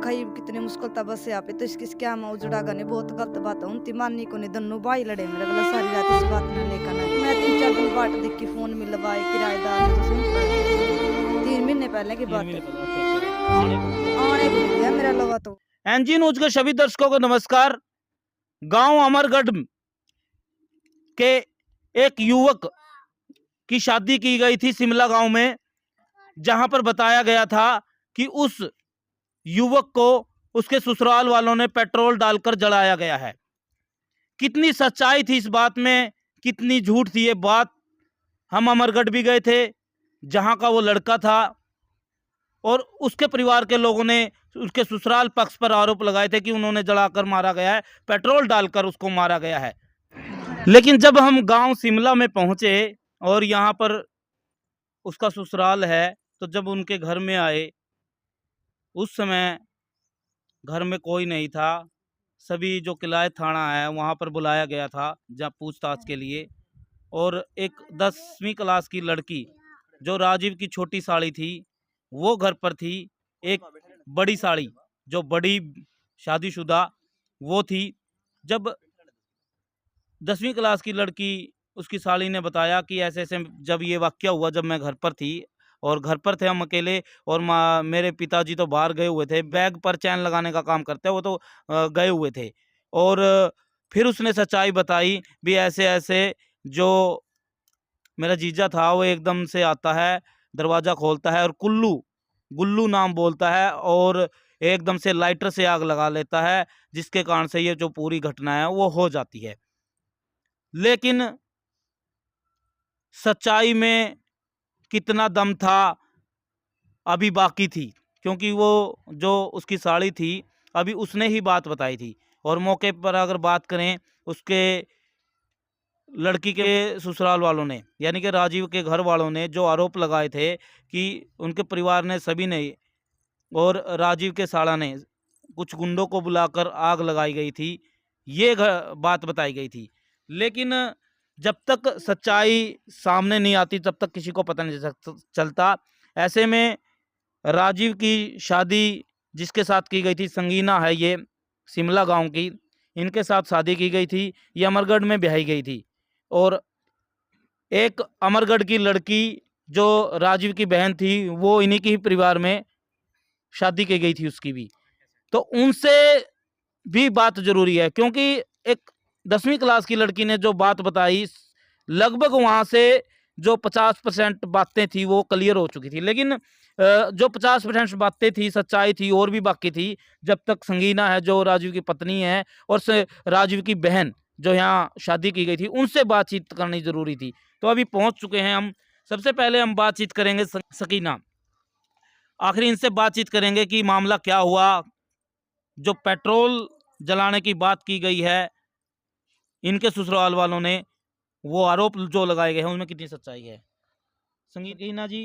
खाई कितनी मुश्किल था बस यहाँ पे तो इसकी क्या मैं उजड़ा गाने बहुत गलत बात है उनती माननी को नहीं दोनों भाई लड़े मेरे गला सारी रात इस बात में लेकर मैं 3-4 दिन बाट देख के फोन में लवाए किराएदार 3 महीने पहले की बात है आने को दिया मेरा लवा तो। एनजी न्यूज के सभी दर्शकों को नमस्कार। गांव अमरगढ़ के एक युवक की शादी की गई थी शिमला गांव में, जहां पर बताया गया था कि उस युवक को उसके ससुराल वालों ने पेट्रोल डालकर जलाया गया है। कितनी सच्चाई थी इस बात में, कितनी झूठ थी ये बात। हम अमरगढ़ भी गए थे जहां का वो लड़का था और उसके परिवार के लोगों ने उसके ससुराल पक्ष पर आरोप लगाए थे कि उन्होंने जलाकर मारा गया है, पेट्रोल डालकर उसको मारा गया है। लेकिन जब हम गांव शिमला में पहुंचे और यहाँ पर उसका ससुराल है, तो जब उनके घर में आए उस समय घर में कोई नहीं था। सभी जो किलाए थाना है वहाँ पर बुलाया गया था जहाँ पूछताछ के लिए। और एक 10वीं क्लास की लड़की जो राजीव की छोटी साड़ी थी वो घर पर थी। एक बड़ी साड़ी जो बड़ी शादीशुदा वो थी। जब 10वीं क्लास की लड़की उसकी साली ने बताया कि ऐसे ऐसे जब ये वाक़या हुआ, जब मैं घर पर थी और घर पर थे हम अकेले और मेरे पिताजी तो बाहर गए हुए थे, बैग पर चैन लगाने का काम करते हैं वो तो गए हुए थे। और फिर उसने सच्चाई बताई भी ऐसे ऐसे जो मेरा जीजा था वो एकदम से आता है, दरवाज़ा खोलता है और गुल्लू नाम बोलता है और एकदम से लाइटर से आग लगा लेता है, जिसके कारण से ये जो पूरी घटना है वो हो जाती है। लेकिन सच्चाई में कितना दम था अभी बाकी थी, क्योंकि वो जो उसकी साड़ी थी अभी उसने ही बात बताई थी। और मौके पर अगर बात करें उसके लड़की के ससुराल वालों ने यानी कि राजीव के घर वालों ने जो आरोप लगाए थे कि उनके परिवार ने सभी ने और राजीव के साला ने कुछ गुंडों को बुलाकर आग लगाई गई थी, ये बात बताई गई थी। लेकिन जब तक सच्चाई सामने नहीं आती तब तक किसी को पता नहीं चलता। ऐसे में राजीव की शादी जिसके साथ की गई थी, संगीना है ये शिमला गांव की, इनके साथ शादी की गई थी। ये अमरगढ़ में ब्याही गई थी। और एक अमरगढ़ की लड़की जो राजीव की बहन थी वो इन्हीं की ही परिवार में शादी की गई थी उसकी भी। तो उनसे भी बात जरूरी है, क्योंकि एक 10वीं क्लास की लड़की ने जो बात बताई लगभग वहाँ से जो 50% बातें थी वो क्लियर हो चुकी थी। लेकिन जो 50% बातें थी, सच्चाई थी और भी बाकी थी। जब तक संगीना है जो राजीव की पत्नी है और राजीव की बहन जो यहाँ शादी की गई थी उनसे बातचीत करनी जरूरी थी। तो अभी पहुँच चुके हैं हम। सबसे पहले हम बातचीत करेंगे सकीना, आखिर इनसे बातचीत करेंगे कि मामला क्या हुआ, जो पेट्रोल जलाने की बात की गई है इनके ससुराल वालों ने, वो आरोप जो लगाए गए हैं उनमें कितनी सच्चाई है। सकीना जी,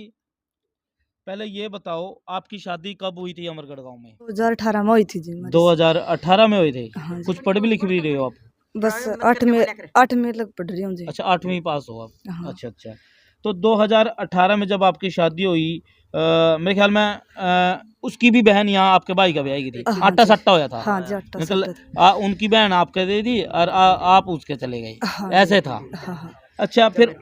पहले ये बताओ आपकी शादी कब हुई थी अमरगढ़ गांव में? 2018 में हुई थी जी। 2018 में हुई थी। हाँ, कुछ पढ़ भी लिख भी रहे हो आप? बस 8 में लग पढ़ रही हूँ जी। अच्छा, 8वीं पास हो आप? हाँ। अच्छा। तो 2018 में जब आपकी शादी हुई, मेरे ख्याल में उसकी भी बहन यहाँ आपके भाई का ब्याह की थी। हाँ आटा सट्टा होया था। हाँ जी, आटा मतलब उनकी बहन आपके दे दी और आप उसके चले गए। हाँ ऐसे था। हाँ। अच्छा, फिर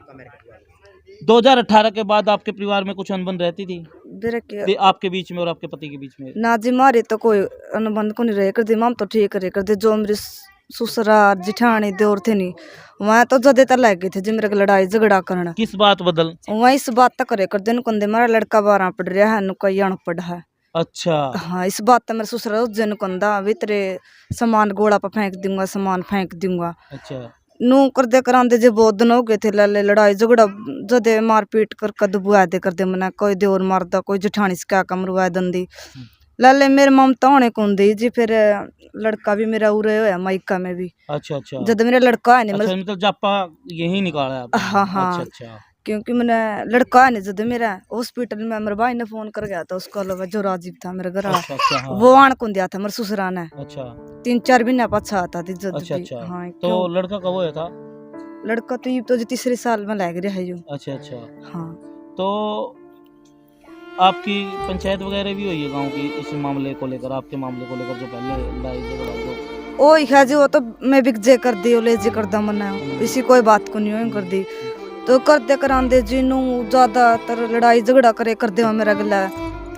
2018 के बाद आपके परिवार में कुछ अनबन रहती थी आपके बीच में और आपके पति के बीच में? ना जी, मारे तो कोई अनुबंध को नहीं रहे कर दे, माम तो ठीक रहे कर दे। जो मेरे ससुराल जिठानी देवर थे नहीं वहाँ तो जदे तक लग गए थे जी मेरे को लड़ाई झगड़ा करना। किस बात बदल? वहाँ इस बात तक करे कर दे नुकंदे मेरा लड़का 12 पढ़ रहा है नुकई अनपढ़ है। अच्छा। हाँ, इस बात तक मेरे ससुराल जन कंदा भी तेरे सामान गोड़ा पर फेंक दूंगा, सामान फेंक दूंगा। अच्छा। नू कर दे करांदे जे बहुत दिन हो गए थे लाले लड़ाई झगड़ा जदे मारपीट कर कद बुआ दे कर दे मना कोई देवर मारदा कोई जेठानी से क्या कमरवा दंदी लाले मेरे ममता होने कौन दी जी। फिर लड़का भी मेरा उरे होया माइका में भी। अच्छा। जब मेरा लड़का है नहीं मतलब जापा यही निकाला आपने? हाँ। अच्छा। क्योंकि मैंने लड़का है नहीं जब मेरा हॉस्पिटल में मेरे भाई ने फोन कर गया था उसको अलावा जो राजीव था मेरा घर वाला। हाँ। वो आन कौन दिया था मेरे ससुराल ने। अच्छा। 3-4 महीना पाछा आता थी जब। अच्छा। हाँ। तो लड़का कब होया था? लड़का तो ये तो 3रे साल में लग रहा है जो। अच्छा। हाँ। तो आपकी पंचायत वगैरह भी हुई है गांव की इस मामले को लेकर, आपके मामले को लेकर, जो पहले लड़ाई झगड़ा जो? ओ है जी, वो तो मैं बिक जे कर दी, ले जे कर दा मना, इसी कोई बात को नहीं हो कर दी। तो करते करांदे जी नू ज्यादातर लड़ाई झगड़ा करे कर दे मेरा गला।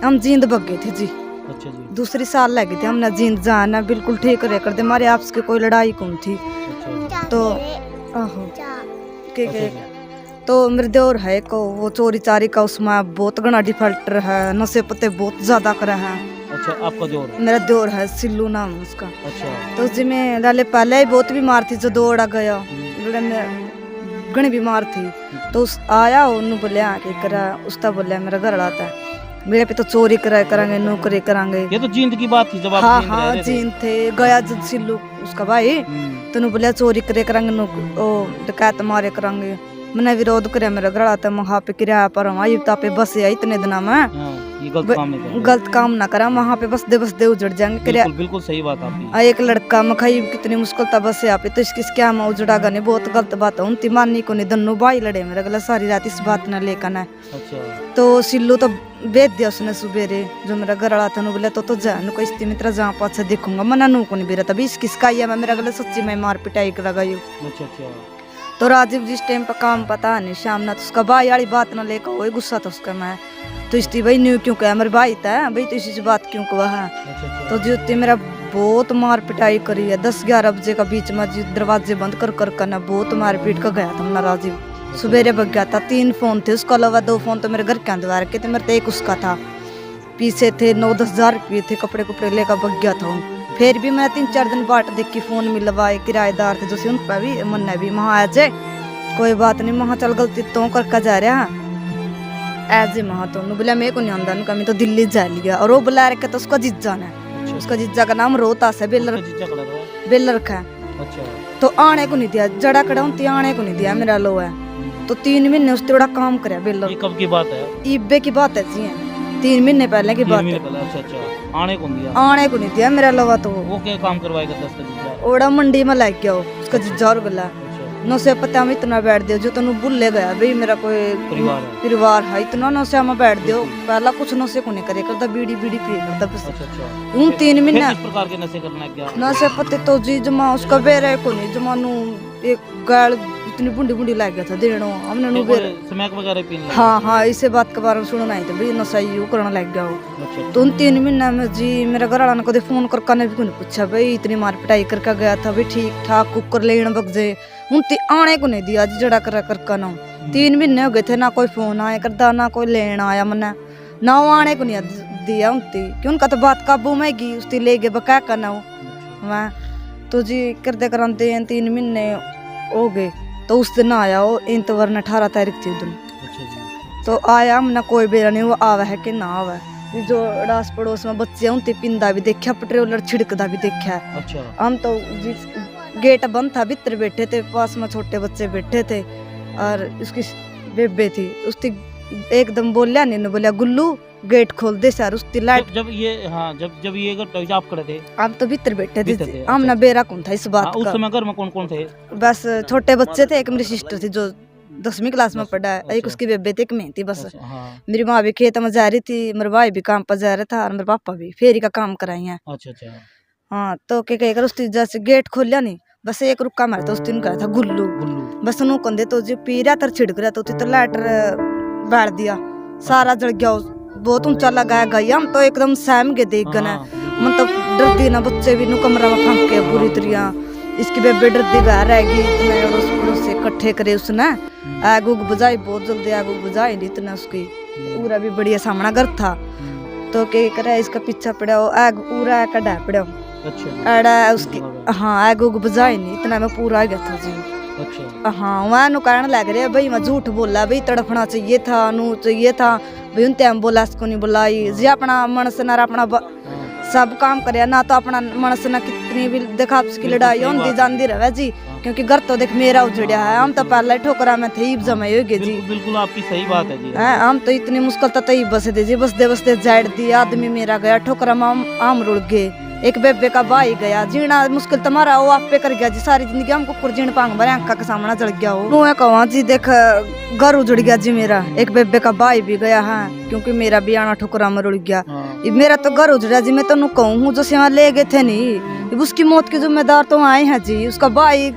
हम जींद बग गए थे जी। अच्छा जी। दूसरी साल लगी थी हमने जींद जाना बिल्कुल ठीक रहे कर दे, हमारे आपस की कोई लड़ाई कौन थी। अच्छा तो आहो के तो मेरे देवर है को वो चोरी चारी का उसमें बहुत घना डिफॉल्टर है, नशे पत्ते बहुत ज्यादा करे हैं। अच्छा, आपका जोर? मेरा देवर है सिल्लू नाम उसका। अच्छा। तो उसी में लाले पहले ही बहुत बीमार थी, जो दौड़ा गया घनी बीमार थी। तो उस आया उन्होंने बोलिया कि करा, उसका बोलिया मेरा घर आता है मेरे पे तो चोरी कराएंगे नौकरी कराएंगे। ये तो जींद की बात थी जब आप हाँ जींद रह हाँ रहे थे। जींद थे गया जब सिल्लू उसका भाई। तो उन्होंने बोलिया चोरी कराएंगे डकैत मारे कराएंगे। मैंने विरोध करे, मेरा घर आता वहाँ पे किराया पर वहाँ पे बस है इतने दिन में ये गलत काम नहीं करना। गलत काम ना करा, वहाँ पे बस दे उजड़ जाएंगे। बिल्कुल बिल्कुल सही बात आपकी। एक लड़का मखाई कितनी मुश्किल था बस यहाँ पे, तो इसकी क्या में उजड़ा गने बहुत गलत बात है। उनती माननी को नहीं, दोनों भाई लड़े मेरे गला सारी रात इस बात न लेकर ना। अच्छा। तो सिल्लू तो बेच दिया उसने सुबेरे, जो मेरा घर वाला था बोले तो जा नु को इस्ती मित्र जहाँ पाछा देखूंगा मना नू को नहीं बेरा तभी किसका आया मैं मेरा गला सच्ची में मार पिटाई कर लगाई। अच्छा अच्छा। तो राजीव जिस टाइम पर काम पता नहीं शाम ना, तो उसका भाई वाली बात ना लेकर वही गुस्सा था उसका। मैं तो इस्ती भाई न्यू क्यों कहा, मेरे भाई था भाई तो इसी से बात क्यों कहा है। तो जो मेरा बहुत मार पिटाई करी है, 10-11 बजे का बीच में दरवाजे बंद कर करना बहुत मार पीट कर गया था मेरा राजीव। सुबेरे बग गया था, 3 फोन थे उसके अलावा 2 फोन तो मेरे घर के अंदर के थे, मेरे तो एक उसका था। पीछे थे 9-10 हजार रुपये थे, कपड़े कपड़े लेकर बग गया था। फिर भी मैं 3-4 दिन बाट देख के फोन मिलवाए, किराएदार थे जो उन पर भी मन भी वहाँ आ जाए कोई बात नहीं, वहाँ चल गलती तो करके जा रहा ऐसे वहाँ तो बोला मेरे को नहीं आंदा उनका, मैं तो दिल्ली जा लिया। और वो बुला रखे तो उसका जीजा है। अच्छा। उसका जीजा का नाम रोहतास है, बेलर का। अच्छा। तो आने को नहीं दिया, जड़ा कड़ा उनती आने को नहीं दिया मेरा लो है। तो 3 महीने उसने बड़ा काम करे बेलर। ये कब की बात है? ईबे की बात है जी, 3 महीने पहले की बात है। अच्छा अच्छा। आने को नहीं दिया मेरा लोवा। तो वो क्या काम करवाएगा? 10 का जीजा ओड़ा मंडी में लग गया उसका जीजा और गला नशे पत्ता में इतना बैठ दियो जो तेन भूले गया भाई मेरा कोई परिवार है, इतना नशे में बैठ दियो। पहला कुछ नशे को नहीं करे करता, बीड़ी बीड़ी पिए करता बस। उन 3 महीने किस प्रकार के नशे करना है? क्या नशे पत्ते तो जी जमा उसका बेरे को नहीं जमानू एक गाल इतनी बुंडी बुंडी लग गया था देनो हमने नु बेरे स्मैक वगैरह पीने। हाँ हाँ इसे बात के बारे में सुनना ही था भाई नशा यू करने लग गया हो। तो उन 3 महीने में जी मेरा घर वाला ने कदे फोन करके ने भी कोई पूछा भाई इतनी मार पिटाई करके गया था भाई ठीक ठाक कुकर लेन बग जे उनती आने को नहीं दिया जी जड़ा कर ना। 3 महीने हो गए थे, ना कोई फोन आया करता ना कोई लेन आया मना, ना वो आने को नहीं दिया उनती कि उनका तो बात काबू में गई उसती ले गए बका करना वहाँ। तो जी करते कराते 3 महीने हो गए। तो उस दिन आया वो इंतवर 18 तारीख थी उस दिन। तो आया हमने कोई बेरा नहीं वो आवा है कि ना आवा है। जो अड़ास पड़ोस में बच्चे उनती पिंदा भी देखा, पेट्रोलर छिड़कदा भी देखा। अच्छा। हम तो गेट बंद था, भीतर बैठे थे, पास में छोटे बच्चे बैठे थे और उसकी बेबे थी। उसकी एकदम बोलिया नहीं बोलिया गुल्लू गेट खोल दे सर। उसकी लाइट जब ये आप खड़े थे हम तो भीतर बैठे थे, हमने बेरा कौन था इस बात का। उस समय घर में कौन कौन थे? बस छोटे बच्चे थे, एक मेरी सिस्टर थी जो 10वीं क्लास में पढ़ा है, एक उसकी बेबे थी, एक मैं थी बस। मेरी माँ भी खेत में जा रही थी, मेरा भाई भी काम पर जा रहा था और मेरे पापा भी फेरी का काम कराई है। अच्छा। हाँ तो क्या कहकर उस जैसे गेट खोलिया नहीं बस एक रुका मारा तो उस दिन कहा था गुल्लू बस नु कंधे तो जो पी रहा था छिड़क रहा तो लाइटर बैठ दिया सारा जल गया, बहुत ऊंचा लगाया गया। हम तो एकदम सहम गए देख गए, मतलब डरती ना बच्चे भी नु कमरा में फंक के पूरी तरह। इसकी बेबे डरती बाहर रहेगी, इतने अड़ोस पड़ोस से इकट्ठे करे उसने आग उग बुझाई, बहुत जल्दी आग उग बुझाई नहीं इतना। उसकी पूरा भी बढ़िया सामना घर था तो क्या करे इसका पीछा पड़ा आग पूरा का डा पड़ा। अच्छा। अड़ा उसकी हाँ आग उग बुझाई नहीं इतना में पूरा आ गया था जी। अच्छा। हाँ वहाँ नु कारण लग रहा भाई मैं झूठ बोला भाई, तड़फना चाहिए था नू चाहिए था भाई, उनते एम्बुलेंस को नहीं बुलाई जी। अपना मनस न अपना सब काम करे ना, तो अपना मनस न कितनी भी देखा उसकी लड़ाई होती जाती रहे जी, क्योंकि घर तो देख मेरा उजड़िया है। हम तो पहले ठोकरा में थे जमे हो गए जी। बिल्कुल आपकी सही बात है जी। हम तो इतनी मुश्किल तो बसे थे जी, बसते बसते जाड़ दी आदमी मेरा गया ठोकरा में आम रुड़ गए एक बेबे का भाई गया जीना मुश्किल तुम्हारा वो आप पे कर गया जी सारी जिंदगी हमको कुर्जीण पांग भरे आंखा के सामने चढ़ गया वो मैं कहूँ जी देख घर उजड़ गया जी मेरा एक बेबे का भाई भी गया है क्योंकि मेरा भी आना ठुकरा में रुड़ गया मेरा तो घर उजड़ा जी मैं तो कहूँ जो से ले गए थे नहीं उसकी मौत की जिम्मेदार तो आए हैं जी उसका भाई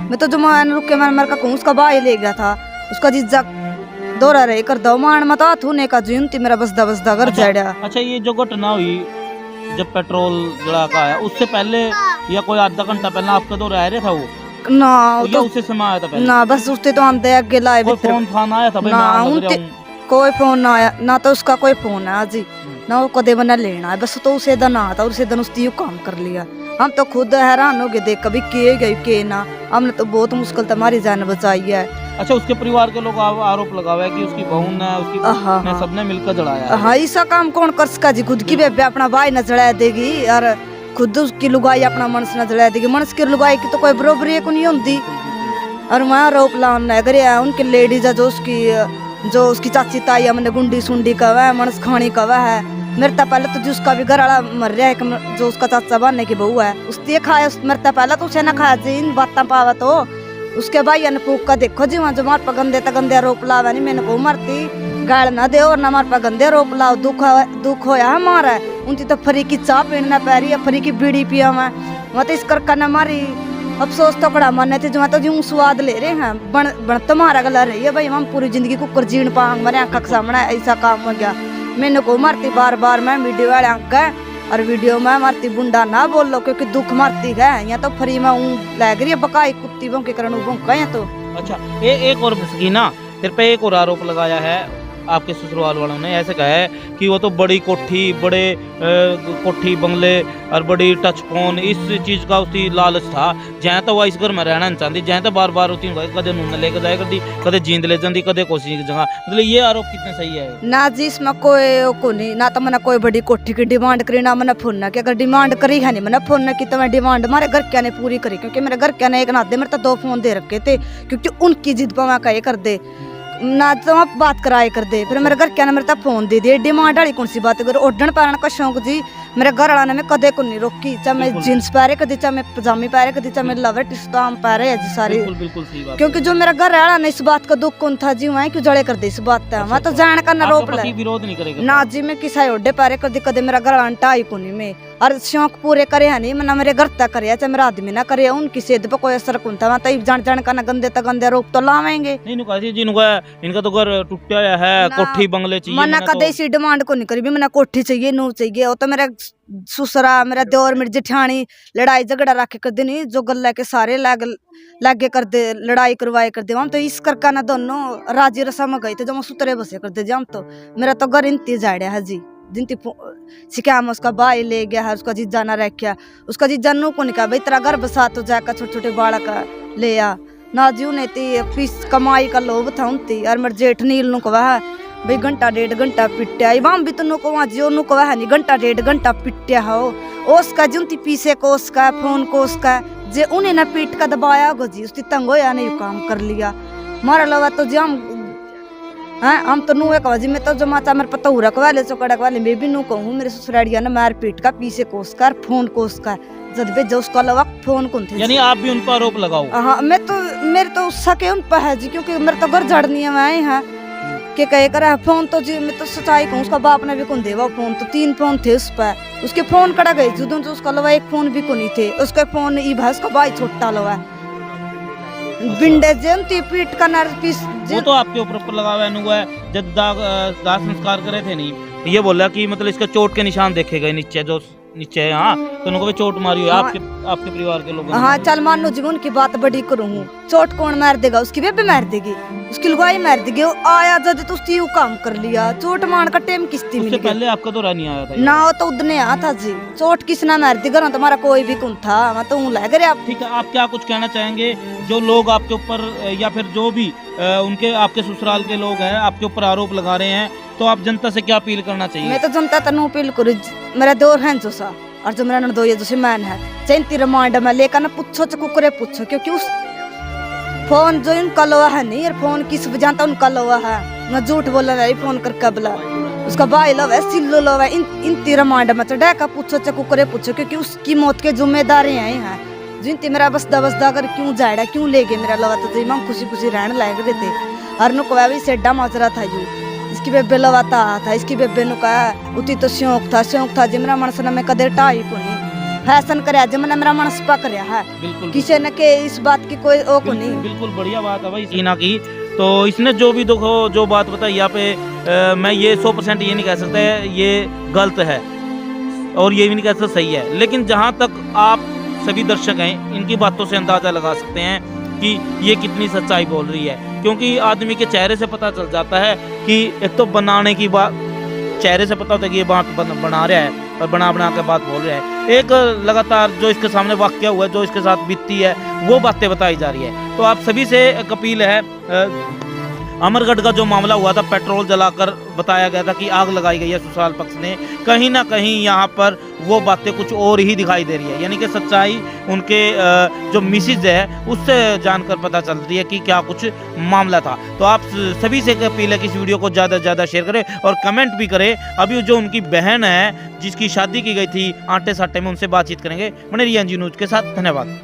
मैं तो जो मान रुक के मैं कहूँ उसका भाई ले गया था उसका जीजा दौरा रहे कर दो मान मत होने का जी मेरा बसदा घर जाड़ा। अच्छा ये जो घटना हुई जब पेट्रोल जला का आया उससे पहले या कोई आधा घंटा पहले आपका दौरा आ रहा था वो ना तो उससे समय आया था पहले ना बस उससे तो हम आगे लाए फोन आया था भाई ना कोई फोन ना आया ना तो उसका कोई फोन आया जी ना वो कदे बना लेना है बस तो उसे दिन आता उसे दिन उसने काम कर लिया हम तो खुद हैरान हो गए देख कभी के गए के ना हमने तो बहुत मुश्किल तुम्हारी जान बचाई है। अच्छा उसके परिवार के लोग आरोप लगावे है कि उसकी बहू ने उसकी ने सबने मिलकर जलाया है। हाँ ऐसा काम कौन कर सका जी खुद की बेबे अपना भाई न जला देगी और खुद उसकी लुगाई अपना मनस न जला देगी मनस की लुगाई की तो कोई बरोबरी को नहीं होती और वहाँ आरोप लाने है उनके लेडीज जो उसकी चाची ताई हमने गुंडी सुंडी कवा है मनस खानी कवा है मरता पहले तो जिसका भी घर वाला मर रहा है जो उसका चाचा बनने की बहू है उसने खाया मरता पहले तो उसे ना खाया जी इन बातें पावा तो उसके भाई ने पूक का देखो जी वहाँ जो मार पर गंदे आरोप लावा नहीं मैंने को मरती गाल ना दे और ना मार पर गंदे आरोप लाओ दुख होया हमारा उनकी तो फरी की चाह पीना पै रही है फरी की बीड़ी पिया मैं तो इस करके न मारी अफसोस तो कड़ा माने थे जो तो यूं स्वाद ले रहे हैं बन तुम्हारा गला रही है भाई हम पूरी जिंदगी कुकर जीण पांग मरे आंखा के सामने ऐसा काम हो गया मैंने को मारती बार बार मैं वीडियो वाले आंका और वीडियो में मारती बुंडा ना बोल लो क्योंकि दुख मारती है या तो फ्री में लग रही है बकाई कुत्ती भौंके करण भौंका तो। अच्छा एक और सकीना फिर पे एक और आरोप लगाया है आपके ससुराल वालों ने ऐसे कहा है कि वो तो बड़ी कोठी बंगले और बड़ी टच फोन इस चीज का उसकी लालच था जहाँ तो वह इस घर में रहना नहीं चाहती जहाँ तो बार बार होती कदे नून लेकर जाया करती कदे जींद ले जाती कदे कोशिश की जगह मतलब ये आरोप कितने सही है ना जी इसमें कोई को नहीं ना तो मैंने कोई बड़ी कोठी की डिमांड करी ना मैंने फोन की अगर डिमांड करी है नहीं मैंने फोन की तो मैं डिमांड हमारे घर क्या ने पूरी करी क्योंकि मेरे घर क्या ने एक नाते मेरे तो 2 फोन दे रखे थे क्योंकि उनकी जिद पर मैं कहे कर दे ना तो आप बात कराए कर दे फिर मेरे घर क्या ना मेरे तब फोन दे दिए डिमांड वाली कौन सी बात कर ओढ़न पारण का शौक जी मेरे घर वाला ने मैं कदे को नहीं रोकी चाहे मैं जींस पा रहे कदी चाहे मैं पजामी पा रहे कदी चाहे मैं लवर टिस्टाम पा रहे जी सारी बिल्कुल सही बात क्योंकि जो मेरा घर वाला ने इस बात का दुख कौन था जी वहाँ क्यों जड़े कर दे इस बात का मैं तो जान का ना रोप ले विरोध नहीं करेगा ना जी मैं किसा ओढ़े पा रहे कदी कदे मेरा घर वाला टाई को नहीं मैं और शौक पूरे करे है नहीं मैं मेरे घर तक करे चाहे मेरा आदमी ना करे उनकी सेहत पर कोई असर कौन था मैं तो जान का ना गंदे रोप तो लावेंगे नहीं इनका तो घर टूटा है कोठी बंगले चाहिए मना कदे इसी डिमांड को नहीं करी भी मैंने कोठी चाहिए नू चाहिए वो तो मेरा ससुरा मेरा देवर मेरी जेठानी लड़ाई झगड़ा रखे कर देनी जो गल्ला के सारे लागे कर दे लड़ाई करवाए कर दे हम तो इस करका ना दोनों राजी रसम गई थे जो सुतरे बसे कर दे हम तो मेरा तो घर इंती जाड़ा है जी जिनती सिक्या में उसका भाई ले गया है उसका जीजा ना रखा उसका जीजा नू को नहीं कहा भाई तेरा घर बसा तो जाकर छोटे छोटे बालक ले आ ना जी उन्हें ती फीस कमाई का लोभ था उनती और मेरे जेठ नील नु कहा भाई घंटा 1.5 घंटा पिट्या वहां भी तो नु को वहां जो नु कहा नहीं घंटा 1.5 घंटा पिट्या हो उसका जुनती पीसे को उसका फोन को उसका जे उन्हें ना पीट का दबाया गो जी उसकी तंग होया नहीं काम कर लिया मारा लगा तो जी हम तो नू कहा जी मैं तो जो माता मेरे पता हुआ वाले चौकड़ा वाले मैं भी नू कहूँ मेरे ससुरालिया ने मार पीट का पीसे को उसका फोन को उसका जब भेजा उसका लगा फोन कौन थे यानी आप भी उन पर आरोप लगाओ। हाँ मैं तो मेरे तो सके उन पर है जी क्योंकि मेरे तो घर जड़नी है मैं यहाँ के कहे करा फोन तो जी मैं तो सच्चाई कहूँ उसका बाप ने भी कौन देवा फोन तो 3 फोन थे उस पर उसके फोन कड़ा गए जुदों तो उसका लवा 1 फोन भी को नहीं थे उसका फोन ई भाई उसका भाई छोटा लवा बिंडे जयंती पीट का नर पीस वो तो आपके ऊपर लगा हुआ है जब दाह संस्कार करे थे नहीं ये बोला कि मतलब इसका चोट के निशान देखे गए नीचे जो नीचे है हाँ तो उनको भी चोट मारी है आपके परिवार के लोगों हाँ चल मानो जी उनकी बात बड़ी करूँ चोट कौन मार देगा उसकी बेबे मार देगी उसकी लुगाई मार देगी वो आया जब तो उसकी काम कर लिया चोट मार का टाइम किस्ती मिल पहले आपका तो नहीं आया था ना वो तो उदने आया था जी चोट किसने मार दी घर तुम्हारा कोई भी कौन था मैं तो लग रहे आप ठीक है आप क्या कुछ कहना चाहेंगे जो लोग आपके ऊपर या फिर जो भी उनके आपके ससुराल के लोग हैं आपके ऊपर आरोप लगा रहे हैं तो आप जनता से क्या अपील करना चाहिए। मैं तो जनता तनु अपील करूँ मेरा दौर है जो सा और जो मेरा नंदोई जो से मैन है चैंती रिमांड में लेकर ना पूछो कुकरे पूछो क्योंकि उस फोन जो इनका लोहा है नहीं फोन किस जानता उनका लोहा है मैं झूठ बोला नहीं फोन करके बोला उसका भाई लवे सिल्लो लवे इन तेरा मांड मत डैका पूछो चकू करे पूछो, क्योंकि उसकी मौत के जिम्मेदार हैं जिन ते मेरा बसदा बसदा कर क्यों जाड़ा क्यों ले गए मेरा लवा, तो मां खुशी खुशी रहने लायक रहे थे। और नु कहा भी सेड्डा मच रहा था यू, इसकी बेबे लवाता था, इसकी बेबे नु कहा उती तो शौक था जिमरा मनस ने मैं कदे टाई को नहीं फैशन करे जमना मेरा मनस पक रहा है। बिल्कुल किसी ने के इस बात की कोई ओ को नहीं। बिल्कुल बढ़िया बात है भाई सीना की। तो इसने जो भी देखो जो बात बताई यहाँ पे मैं ये 100% ये नहीं कह सकता ये गलत है और ये भी नहीं कह सकता सही है, लेकिन जहाँ तक आप सभी दर्शक हैं इनकी बातों से अंदाज़ा लगा सकते हैं कि ये कितनी सच्चाई बोल रही है, क्योंकि आदमी के चेहरे से पता चल जाता है कि एक तो बनाने की बात, चेहरे से पता होता है कि ये बात बना रहा है और बना के बात बोल रहा है। एक लगातार जो इसके सामने वाक़या हुआ है, जो इसके साथ बीतती है, वो बातें बताई जा रही है। तो आप सभी से एक अपील है, अमरगढ़ का जो मामला हुआ था, पेट्रोल जलाकर बताया गया था कि आग लगाई गई है ससुराल पक्ष ने, कहीं ना कहीं यहाँ पर वो बातें कुछ और ही दिखाई दे रही है, यानी कि सच्चाई उनके जो मिसेज है उससे जानकर पता चल रही है कि क्या कुछ मामला था। तो आप सभी से अपील है कि इस वीडियो को ज़्यादा से ज़्यादा शेयर करें और कमेंट भी करें। अभी जो उनकी बहन है जिसकी शादी की गई थी आटे साटे में, उनसे बातचीत करेंगे। बने रहिए एनजी न्यूज़ के साथ। धन्यवाद।